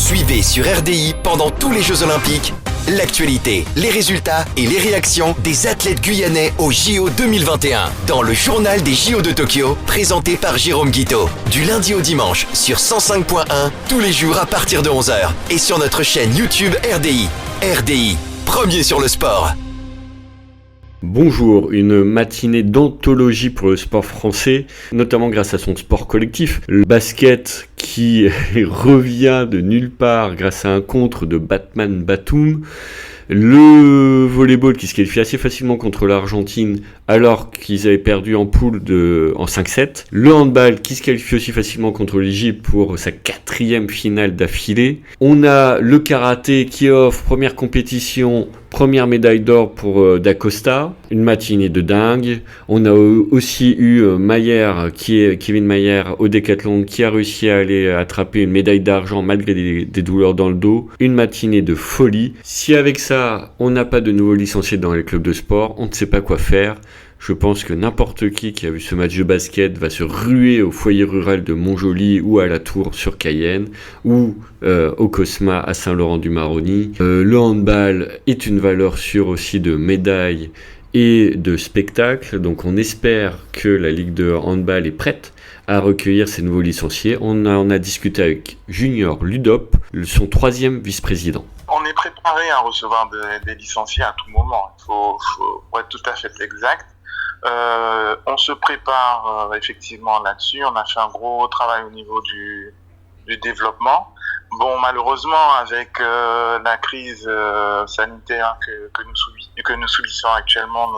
Suivez sur RDI pendant tous les Jeux Olympiques l'actualité, les résultats et les réactions des athlètes guyanais au JO 2021 dans le journal des JO de Tokyo présenté par Jérôme Guiteau. Du lundi au dimanche sur 105.1 tous les jours à partir de 11h et sur notre chaîne YouTube RDI. RDI, premier sur le sport. Bonjour, une matinée d'anthologie pour le sport français, notamment grâce à son sport collectif. Le basket qui revient de nulle part grâce à un contre de Batman Batum. Le volleyball qui se qualifie assez facilement contre l'Argentine alors qu'ils avaient perdu en poule en 5-7. Le handball qui se qualifie aussi facilement contre l'Égypte pour sa 4e finale d'affilée. On a le karaté qui offre première compétition, première médaille d'or pour Dacosta. Une matinée de dingue. On a aussi eu Kevin Mayer au décathlon qui a réussi à aller attraper une médaille d'argent malgré des douleurs dans le dos. Une matinée de folie. Si avec ça, on n'a pas de nouveaux licenciés dans les clubs de sport, on ne sait pas quoi faire. Je pense que n'importe qui a vu ce match de basket va se ruer au foyer rural de Montjoly ou à la Tour sur Cayenne ou au Cosma à Saint-Laurent-du-Maroni. Le handball est une valeur sûre aussi de médailles et de spectacles. Donc on espère que la Ligue de handball est prête à recueillir ces nouveaux licenciés. On a discuté avec Junior Ludop, son 3e vice-président. On est préparé à recevoir des licenciés à tout moment. Il faut être tout à fait exact. On se prépare effectivement là-dessus. On a fait un gros travail au niveau du développement. Bon, malheureusement, avec la crise sanitaire que nous subissons actuellement,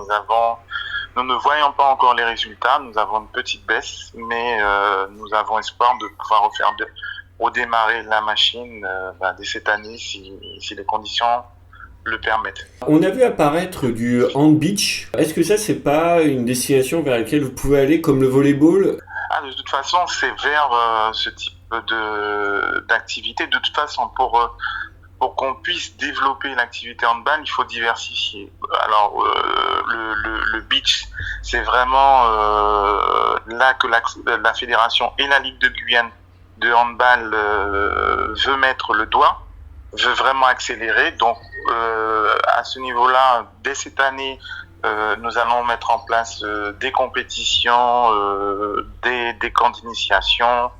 nous ne voyons pas encore les résultats. Nous avons une petite baisse, mais nous avons espoir de pouvoir redémarrer la machine dès cette année si les conditions le permettent. On a vu apparaître du hand beach. Est-ce que ça, c'est pas une destination vers laquelle vous pouvez aller comme le volleyball ? De toute façon, c'est vers ce type d'activité. De toute façon, pour qu'on puisse développer l'activité handball, il faut diversifier. Alors, le beach, c'est vraiment là que la fédération et la Ligue de Guyane de handball veut mettre le doigt, veut vraiment accélérer. Donc, à ce niveau-là, dès cette année, nous allons mettre en place des compétitions, des camps d'initiation,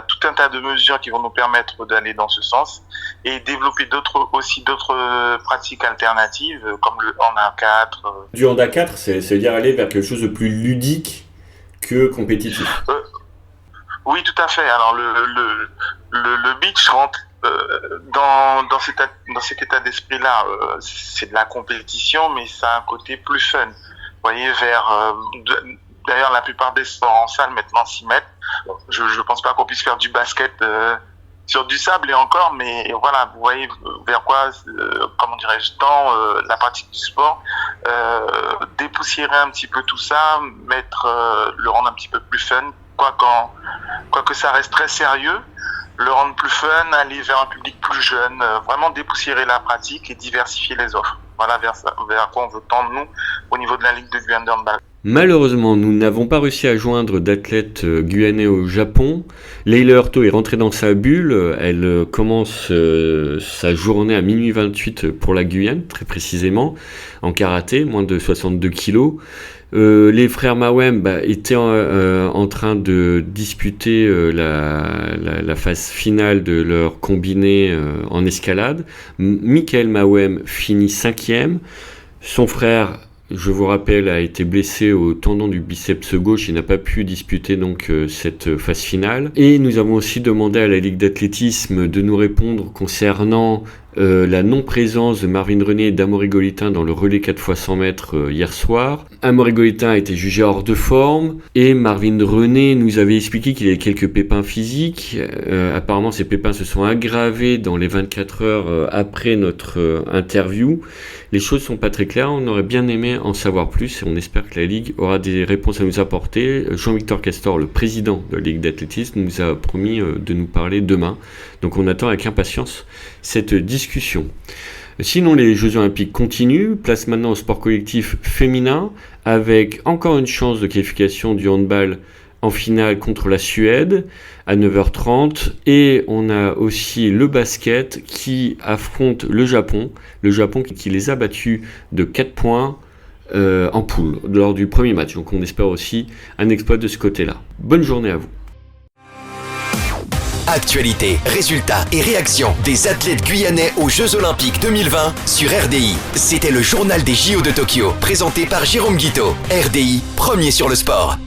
tout un tas de mesures qui vont nous permettre d'aller dans ce sens et développer d'autres pratiques alternatives comme le hand à 4. Du hand à 4, c'est-à-dire aller vers quelque chose de plus ludique que compétitif. Oui, tout à fait. Alors le beach rentre dans cet état d'esprit-là. C'est de la compétition, mais ça a un côté plus fun. Vous voyez, d'ailleurs, la plupart des sports en salle maintenant s'y mettent. Je pense pas qu'on puisse faire du basket sur du sable et encore, mais voilà, vous voyez vers quoi, dans la pratique du sport, dépoussiérer un petit peu tout ça, le rendre un petit peu plus fun, quoique ça reste très sérieux, le rendre plus fun, aller vers un public plus jeune, vraiment dépoussiérer la pratique et diversifier les offres. Voilà vers quoi on veut tendre, nous, au niveau de la Ligue de Guyane de handball. Malheureusement, nous n'avons pas réussi à joindre d'athlètes guyanais au Japon. Leila Hurto est rentrée dans sa bulle. Elle commence sa journée à minuit 28 pour la Guyane, très précisément, en karaté, moins de 62 kilos. Les frères Mawem étaient en train de disputer la phase finale de leur combiné en escalade. Michael Mawem finit 5e. Son frère, je vous rappelle, a été blessé au tendon du biceps gauche et n'a pas pu disputer donc cette phase finale. Et nous avons aussi demandé à la Ligue d'athlétisme de nous répondre concernant la non-présence de Marvin René et d'Amaury Golitin dans le relais 4x100 mètres hier soir. Amaury Golitin a été jugé hors de forme et Marvin René nous avait expliqué qu'il avait quelques pépins physiques. Apparemment, ces pépins se sont aggravés dans les 24 heures après notre interview. Les choses sont pas très claires, on aurait bien aimé en savoir plus et on espère que la Ligue aura des réponses à nous apporter. Jean-Victor Castor, le président de la Ligue d'athlétisme, nous a promis de nous parler demain. Donc on attend avec impatience cette discussion. Sinon, les Jeux Olympiques continuent. Place maintenant au sport collectif féminin avec encore une chance de qualification du handball en finale contre la Suède à 9h30. Et on a aussi le basket qui affronte le Japon qui les a battus de 4 points en poule lors du premier match. Donc on espère aussi un exploit de ce côté-là. Bonne journée à vous. Actualité, résultats et réactions des athlètes guyanais aux Jeux Olympiques 2020 sur RDI. C'était le journal des JO de Tokyo, présenté par Jérôme Guiteau. RDI, premier sur le sport.